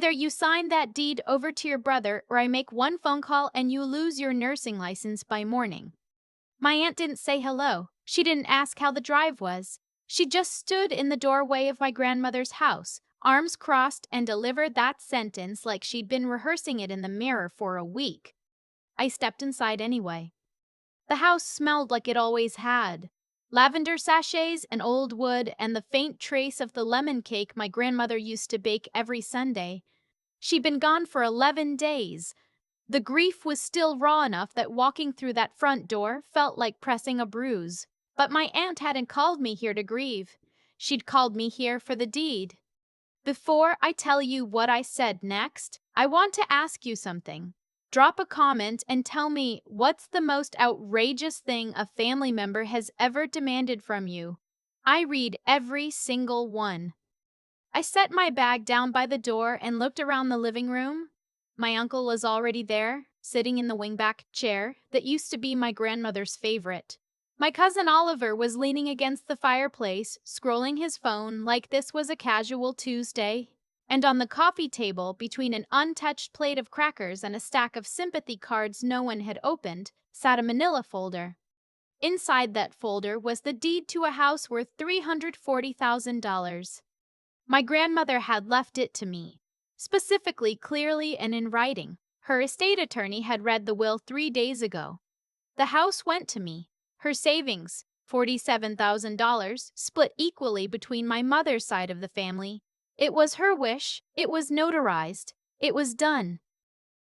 Either you sign that deed over to your brother, or I make one phone call and you lose your nursing license by morning. My aunt didn't say hello. She didn't ask how the drive was. She just stood in the doorway of my grandmother's house, arms crossed, and delivered that sentence like she'd been rehearsing it in the mirror for a week. I stepped inside anyway. The house smelled like it always had. Lavender sachets and old wood and the faint trace of the lemon cake my grandmother used to bake every Sunday. She'd been gone for 11 days. The grief was still raw enough that walking through that front door felt like pressing a bruise. But my aunt hadn't called me here to grieve. She'd called me here for the deed. Before I tell you what I said next, I want to ask you something. Drop a comment and tell me what's the most outrageous thing a family member has ever demanded from you. I read every single one. I set my bag down by the door and looked around the living room. My uncle was already there, sitting in the wingback chair that used to be my grandmother's favorite. My cousin Oliver was leaning against the fireplace, scrolling his phone like this was a casual Tuesday. And on the coffee table, between an untouched plate of crackers and a stack of sympathy cards no one had opened, sat a manila folder. Inside that folder was the deed to a house worth $340,000. My grandmother had left it to me, specifically, clearly, and in writing. Her estate attorney had read the will 3 days ago. The house went to me. Her savings, $47,000, split equally between my mother's side of the family. It was her wish, it was notarized, it was done.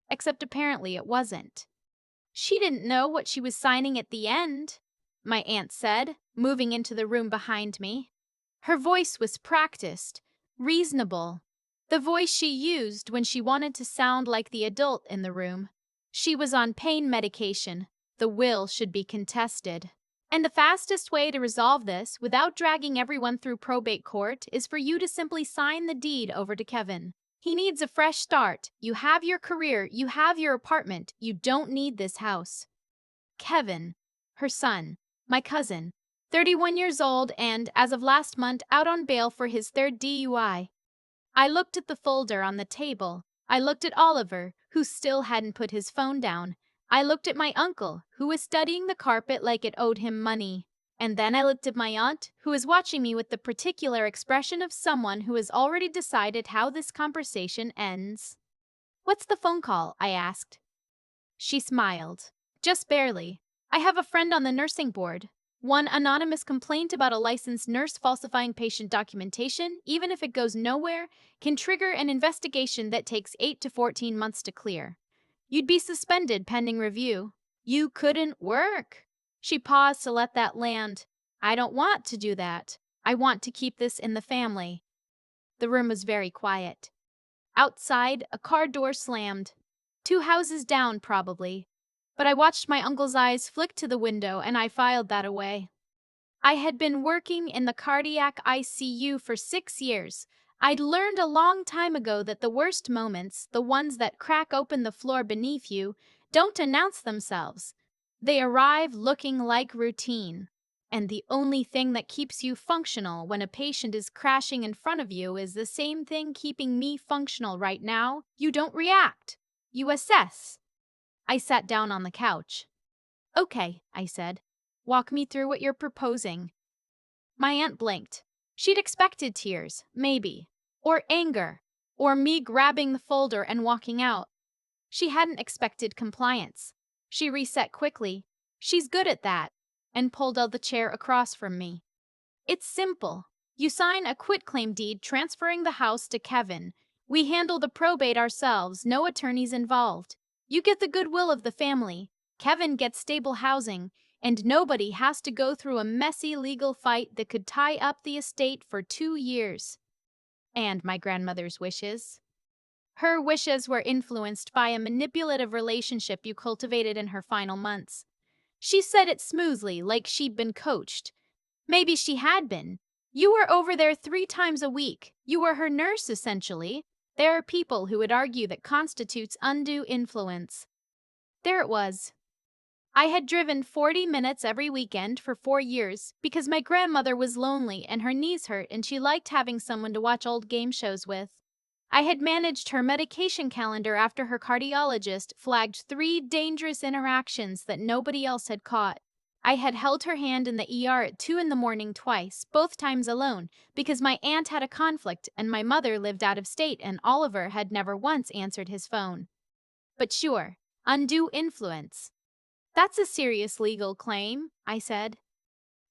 Except apparently it wasn't. She didn't know what she was signing at the end, my aunt said, moving into the room behind me. Her voice was practiced, reasonable. The voice she used when she wanted to sound like the adult in the room. She was on pain medication. The will should be contested. And the fastest way to resolve this, without dragging everyone through probate court, is for you to simply sign the deed over to Kevin. He needs a fresh start. You have your career, you have your apartment, you don't need this house. Kevin, her son, my cousin, 31 years old and, as of last month, out on bail for his third DUI. I looked at the folder on the table. I looked at Oliver, who still hadn't put his phone down. I looked at my uncle, who was studying the carpet like it owed him money. And then I looked at my aunt, who was watching me with the particular expression of someone who has already decided how this conversation ends. "What's the phone call?" I asked. She smiled. "Just barely. I have a friend on the nursing board. One anonymous complaint about a licensed nurse falsifying patient documentation, even if it goes nowhere, can trigger an investigation that takes 8 to 14 months to clear. You'd be suspended pending review. You couldn't work." She paused to let that land. "I don't want to do that. I want to keep this in the family." The room was very quiet. Outside, a car door slammed. 2 houses down, probably. But I watched my uncle's eyes flick to the window and I filed that away. I had been working in the cardiac ICU for 6 years. I'd learned a long time ago that the worst moments, the ones that crack open the floor beneath you, don't announce themselves. They arrive looking like routine. And the only thing that keeps you functional when a patient is crashing in front of you is the same thing keeping me functional right now. You don't react. You assess. I sat down on the couch. "Okay," I said. "Walk me through what you're proposing." My aunt blinked. She'd expected tears, maybe, or anger, or me grabbing the folder and walking out. She hadn't expected compliance. She reset quickly. She's good at that, and pulled out the chair across from me. "It's simple. You sign a quitclaim deed transferring the house to Kevin. We handle the probate ourselves, no attorneys involved. You get the goodwill of the family, Kevin gets stable housing, and nobody has to go through a messy legal fight that could tie up the estate for 2 years. And my grandmother's wishes. Her wishes were influenced by a manipulative relationship you cultivated in her final months. She said it smoothly, like she'd been coached. Maybe she had been. You were over there 3 times a week. You were her nurse, essentially. There are people who would argue that constitutes undue influence. There it was. I had driven 40 minutes every weekend for 4 years because my grandmother was lonely and her knees hurt and she liked having someone to watch old game shows with. I had managed her medication calendar after her cardiologist flagged 3 dangerous interactions that nobody else had caught. I had held her hand in the ER at 2 in the morning twice, both times alone, because my aunt had a conflict and my mother lived out of state and Oliver had never once answered his phone. But sure, undue influence. That's a serious legal claim, I said.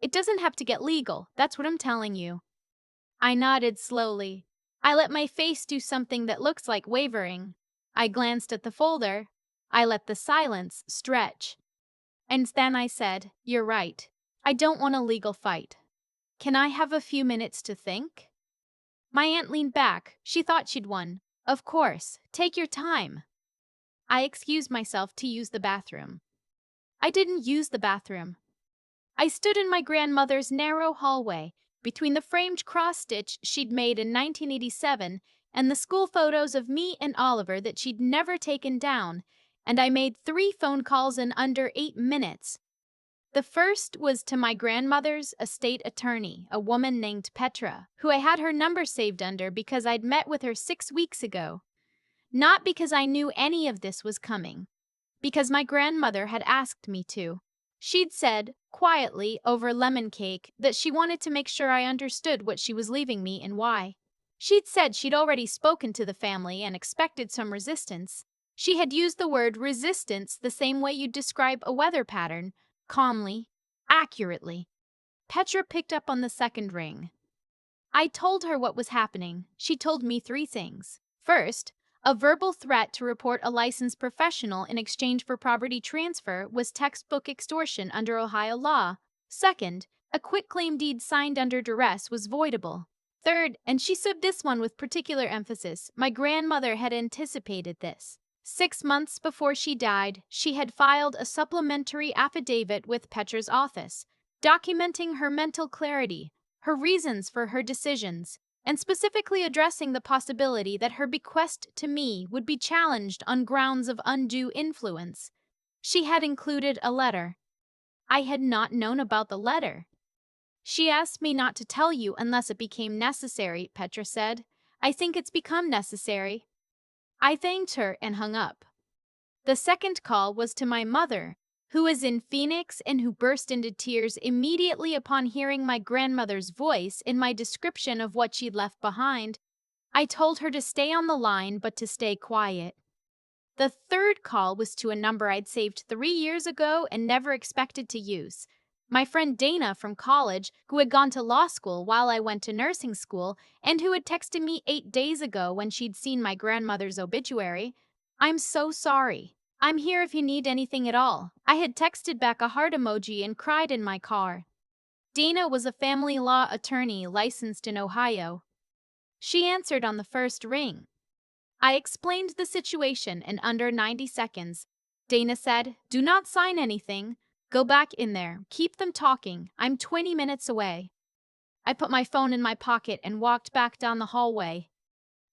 It doesn't have to get legal, that's what I'm telling you. I nodded slowly. I let my face do something that looks like wavering. I glanced at the folder. I let the silence stretch. And then I said, "You're right. I don't want a legal fight. Can I have a few minutes to think?" My aunt leaned back. She thought she'd won. "Of course. Take your time." I excused myself to use the bathroom. I didn't use the bathroom. I stood in my grandmother's narrow hallway, between the framed cross-stitch she'd made in 1987 and the school photos of me and Oliver that she'd never taken down, and I made 3 phone calls in under 8 minutes. The first was to my grandmother's estate attorney, a woman named Petra, who I had her number saved under because I'd met with her 6 weeks ago. Not because I knew any of this was coming, because my grandmother had asked me to. She'd said, quietly, over lemon cake, that she wanted to make sure I understood what she was leaving me and why. She'd said she'd already spoken to the family and expected some resistance. She had used the word resistance the same way you'd describe a weather pattern, calmly, accurately. Petra picked up on the second ring. I told her what was happening. She told me 3 things. First, a verbal threat to report a licensed professional in exchange for property transfer was textbook extortion under Ohio law. Second, a quitclaim deed signed under duress was voidable. Third, and she said this one with particular emphasis, my grandmother had anticipated this. 6 months before she died, she had filed a supplementary affidavit with Petra's office, documenting her mental clarity, her reasons for her decisions, and specifically addressing the possibility that her bequest to me would be challenged on grounds of undue influence. She had included a letter. I had not known about the letter. "She asked me not to tell you unless it became necessary," Petra said. "I think it's become necessary." I thanked her and hung up. The second call was to my mother, who was in Phoenix and who burst into tears immediately upon hearing my grandmother's voice in my description of what she'd left behind. I told her to stay on the line, but to stay quiet. The third call was to a number I'd saved 3 years ago and never expected to use. My friend Dana from college, who had gone to law school while I went to nursing school, and who had texted me 8 days ago when she'd seen my grandmother's obituary. "I'm so sorry. I'm here if you need anything at all." I had texted back a heart emoji and cried in my car. Dana was a family law attorney licensed in Ohio. She answered on the first ring. I explained the situation in under 90 seconds. Dana said, "Do not sign anything. Go back in there. Keep them talking. I'm 20 minutes away." I put my phone in my pocket and walked back down the hallway.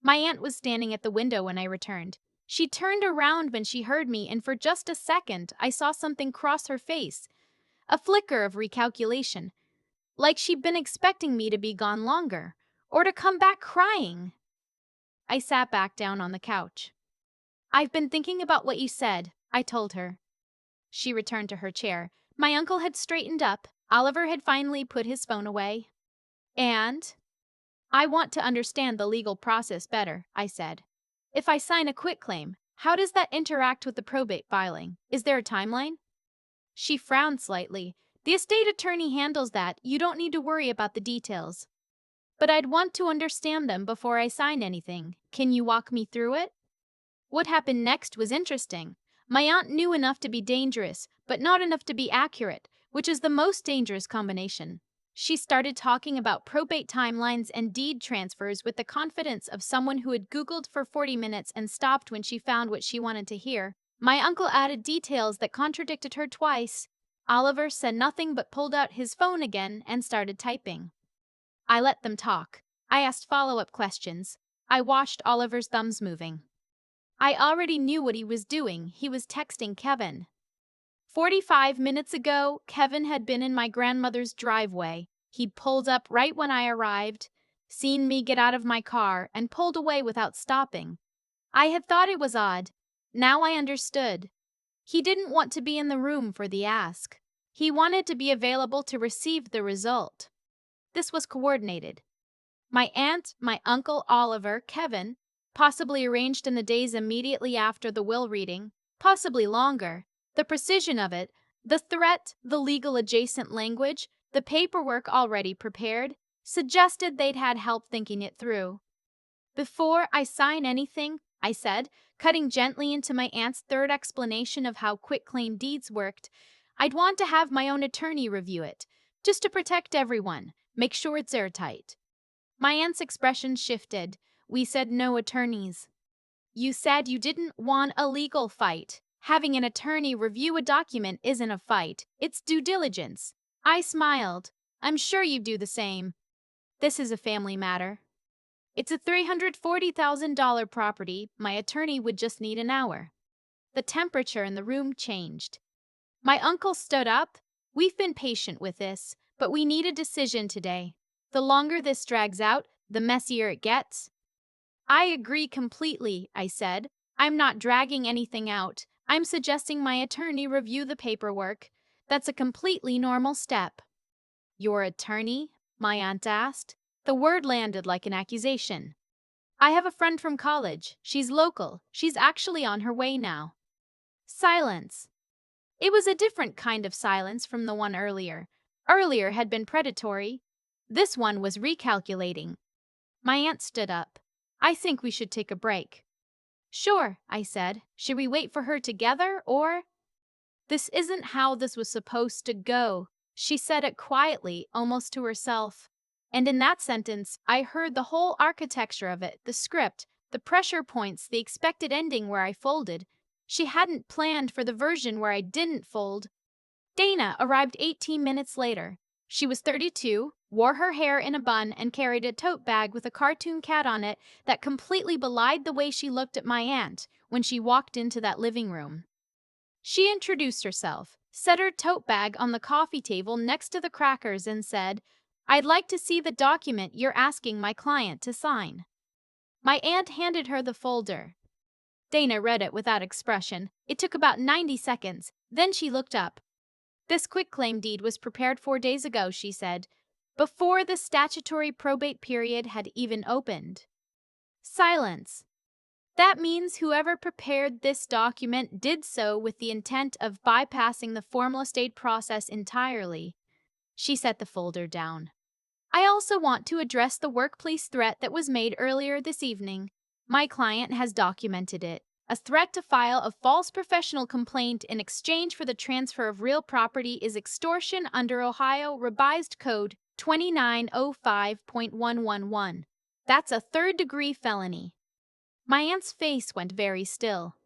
My aunt was standing at the window when I returned. She turned around when she heard me, and for just a second, I saw something cross her face. A flicker of recalculation. Like she'd been expecting me to be gone longer, or to come back crying. I sat back down on the couch. "I've been thinking about what you said," I told her. She returned to her chair. My uncle had straightened up. Oliver had finally put his phone away. "And?" "I want to understand the legal process better," I said. "If I sign a quitclaim, how does that interact with the probate filing? Is there a timeline?" She frowned slightly. "The estate attorney handles that. You don't need to worry about the details. But I'd want to understand them before I sign anything. Can you walk me through it?" What happened next was interesting. My aunt knew enough to be dangerous, but not enough to be accurate, which is the most dangerous combination. She started talking about probate timelines and deed transfers with the confidence of someone who had Googled for 40 minutes and stopped when she found what she wanted to hear. My uncle added details that contradicted her twice. Oliver said nothing but pulled out his phone again and started typing. I let them talk. I asked follow-up questions. I watched Oliver's thumbs moving. I already knew what he was doing. He was texting Kevin. 45 minutes ago, Kevin had been in my grandmother's driveway. He'd pulled up right when I arrived. seen me get out of my car, and pulled away without stopping. I had thought it was odd. Now I understood. He didn't want to be in the room for the ask. He wanted to be available to receive the result. This was coordinated. My aunt, my uncle Oliver, Kevin, possibly arranged in the days immediately after the will reading, possibly longer. The precision of it, the threat, the legal adjacent language, the paperwork already prepared, suggested they'd had help thinking it through. Before I sign anything, I said, cutting gently into my aunt's third explanation of how quitclaim deeds worked, I'd want to have my own attorney review it, just to protect everyone, make sure it's airtight. My aunt's expression shifted. We said no attorneys. You said you didn't want a legal fight. Having an attorney review a document isn't a fight, it's due diligence. I smiled. I'm sure you do the same. This is a family matter. It's a $340,000 property. My attorney would just need an hour. The temperature in the room changed. My uncle stood up. We've been patient with this, but we need a decision today. The longer this drags out, the messier it gets. I agree completely, I said. I'm not dragging anything out. I'm suggesting my attorney review the paperwork. That's a completely normal step. Your attorney? My aunt asked. The word landed like an accusation. I have a friend from college. She's local. She's actually on her way now. Silence. It was a different kind of silence from the one earlier. Earlier had been predatory. This one was recalculating. My aunt stood up. I think we should take a break. Sure, I said. Should we wait for her together, or? This isn't how this was supposed to go. She said it quietly, almost to herself. And in that sentence, I heard the whole architecture of it, the script, the pressure points, the expected ending where I folded. She hadn't planned for the version where I didn't fold. Dana arrived 18 minutes later. She was 32, wore her hair in a bun, and carried a tote bag with a cartoon cat on it that completely belied the way she looked at my aunt when she walked into that living room. She introduced herself, set her tote bag on the coffee table next to the crackers, and said, I'd like to see the document you're asking my client to sign. My aunt handed her the folder. Dana read it without expression. It took about 90 seconds. Then she looked up. This quitclaim deed was prepared 4 days ago, she said, before the statutory probate period had even opened. Silence. That means whoever prepared this document did so with the intent of bypassing the formal estate process entirely. She set the folder down. I also want to address the workplace threat that was made earlier this evening. My client has documented it. A threat to file a false professional complaint in exchange for the transfer of real property is extortion under Ohio Revised Code 2905.111. That's a third-degree felony. My aunt's face went very still.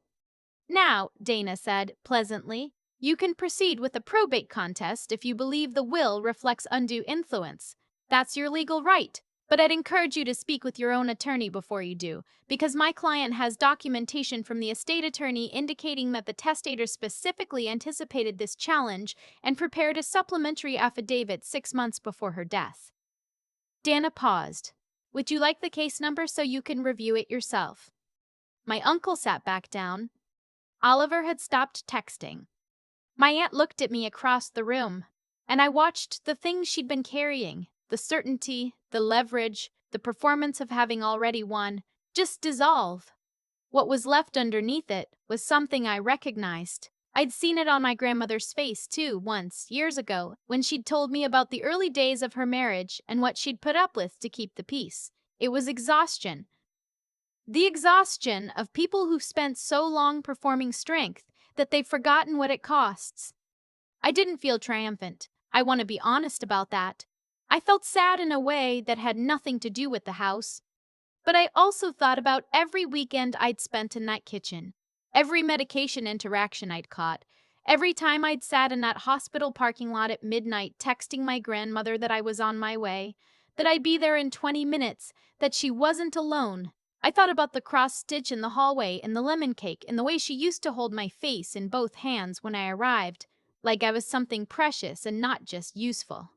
Now, Dana said pleasantly, you can proceed with the probate contest if you believe the will reflects undue influence. That's your legal right. But I'd encourage you to speak with your own attorney before you do, because my client has documentation from the estate attorney indicating that the testator specifically anticipated this challenge and prepared a supplementary affidavit 6 months before her death. Dana paused. Would you like the case number so you can review it yourself? My uncle sat back down. Oliver had stopped texting. My aunt looked at me across the room, and I watched the things she'd been carrying, the certainty, the leverage, the performance of having already won, just dissolve. What was left underneath it was something I recognized. I'd seen it on my grandmother's face, too, once, years ago, when she'd told me about the early days of her marriage and what she'd put up with to keep the peace. It was exhaustion. The exhaustion of people who've spent so long performing strength that they've forgotten what it costs. I didn't feel triumphant. I want to be honest about that. I felt sad in a way that had nothing to do with the house. But I also thought about every weekend I'd spent in that kitchen, every medication interaction I'd caught, every time I'd sat in that hospital parking lot at midnight texting my grandmother that I was on my way, that I'd be there in 20 minutes, that she wasn't alone. I thought about the cross-stitch in the hallway and the lemon cake and the way she used to hold my face in both hands when I arrived, like I was something precious and not just useful.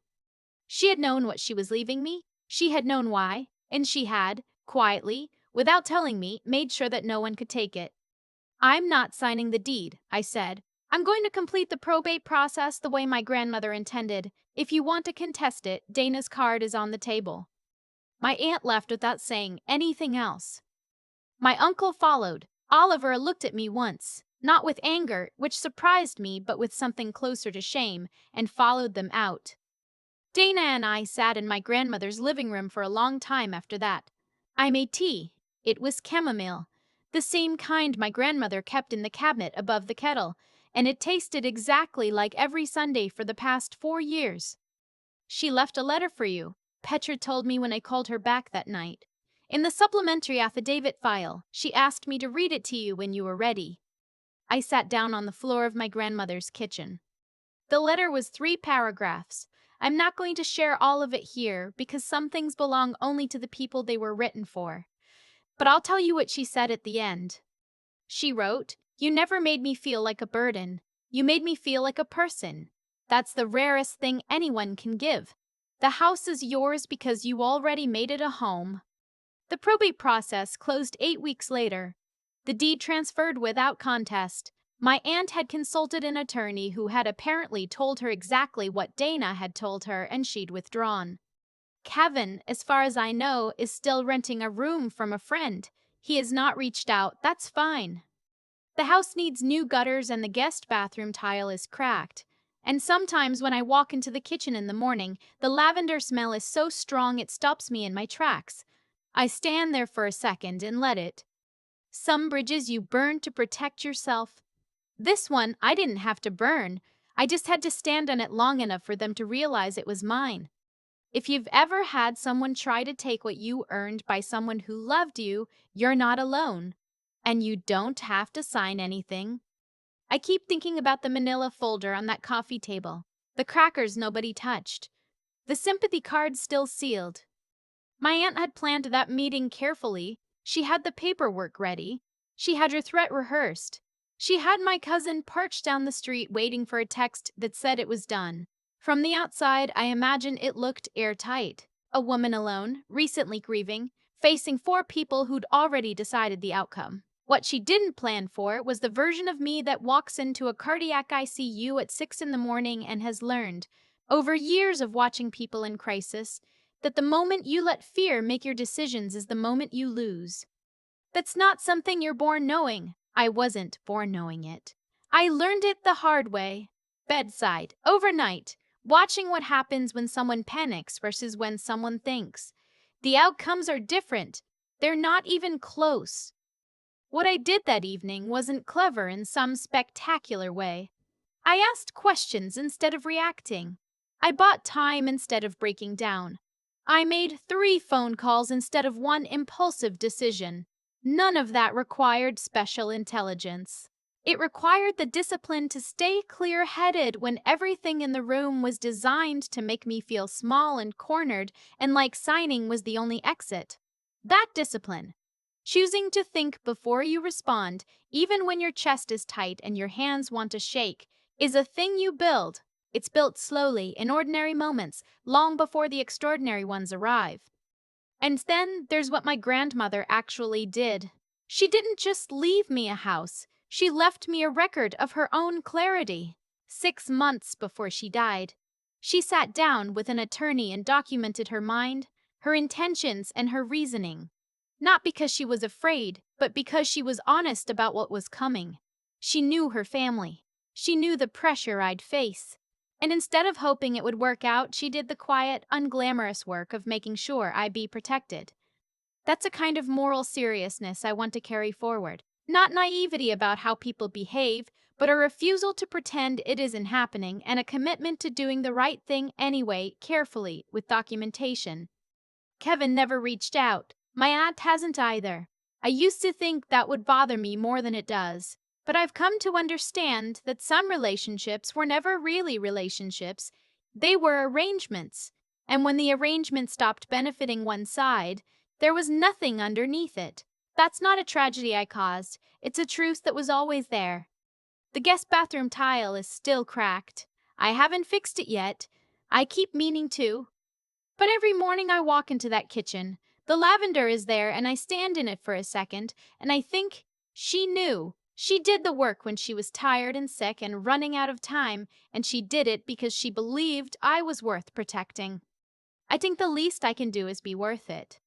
She had known what she was leaving me. She had known why. and she had, quietly, without telling me, made sure that no one could take it. "I'm not signing the deed," I said. "I'm going to complete the probate process the way my grandmother intended. If you want to contest it, Dana's card is on the table." My aunt left without saying anything else. My uncle followed. Oliver looked at me once, not with anger, which surprised me, but with something closer to shame, and followed them out. Dana and I sat in my grandmother's living room for a long time after that. I made tea. It was chamomile, the same kind my grandmother kept in the cabinet above the kettle, and it tasted exactly like every Sunday for the past 4 years. "She left a letter for you," Petra told me when I called her back that night. "In the supplementary affidavit file, she asked me to read it to you when you were ready." I sat down on the floor of my grandmother's kitchen. The letter was 3 paragraphs. I'm not going to share all of it here because some things belong only to the people they were written for. But I'll tell you what she said at the end. She wrote, "You never made me feel like a burden. You made me feel like a person. That's the rarest thing anyone can give. The house is yours because you already made it a home." The probate process closed 8 weeks later. The deed transferred without contest. My aunt had consulted an attorney who had apparently told her exactly what Dana had told her, and she'd withdrawn. Kevin, as far as I know, is still renting a room from a friend. He has not reached out. That's fine. The house needs new gutters and the guest bathroom tile is cracked. And sometimes when I walk into the kitchen in the morning, the lavender smell is so strong it stops me in my tracks. I stand there for a second and let it. Some bridges you burn to protect yourself. This one I didn't have to burn. I just had to stand on it long enough for them to realize it was mine. If you've ever had someone try to take what you earned by someone who loved you, you're not alone. And you don't have to sign anything. I keep thinking about the manila folder on that coffee table, the crackers nobody touched, the sympathy cards still sealed. My aunt had planned that meeting carefully. She had the paperwork ready. She had her threat rehearsed. She had my cousin parched down the street waiting for a text that said it was done. From the outside, I imagine it looked airtight. A woman alone, recently grieving, facing 4 people who'd already decided the outcome. What she didn't plan for was the version of me that walks into a cardiac ICU at 6 in the morning and has learned, over years of watching people in crisis, that the moment you let fear make your decisions is the moment you lose. That's not something you're born knowing. I wasn't born knowing it. I learned it the hard way. Bedside, overnight, watching what happens when someone panics versus when someone thinks. The outcomes are different. They're not even close. What I did that evening wasn't clever in some spectacular way. I asked questions instead of reacting. I bought time instead of breaking down. I made 3 phone calls instead of 1 impulsive decision. None of that required special intelligence. It required the discipline to stay clear-headed when everything in the room was designed to make me feel small and cornered and like signing was the only exit. That discipline, choosing to think before you respond, even when your chest is tight and your hands want to shake, is a thing you build. It's built slowly, in ordinary moments, long before the extraordinary ones arrive. And then there's what my grandmother actually did. She didn't just leave me a house, she left me a record of her own clarity. 6 months before she died, she sat down with an attorney and documented her mind, her intentions, and her reasoning. Not because she was afraid, but because she was honest about what was coming. She knew her family. She knew the pressure I'd face. And instead of hoping it would work out, she did the quiet, unglamorous work of making sure I'd be protected. That's a kind of moral seriousness I want to carry forward. Not naivety about how people behave, but a refusal to pretend it isn't happening and a commitment to doing the right thing anyway, carefully, with documentation. Kevin never reached out. My aunt hasn't either. I used to think that would bother me more than it does. But I've come to understand that some relationships were never really relationships. They were arrangements. And when the arrangement stopped benefiting one side, there was nothing underneath it. That's not a tragedy I caused. It's a truth that was always there. The guest bathroom tile is still cracked. I haven't fixed it yet. I keep meaning to. But every morning I walk into that kitchen, The lavender is there, and I stand in it for a second, and I think she knew. She did the work when she was tired and sick and running out of time, and she did it because she believed I was worth protecting. I think the least I can do is be worth it.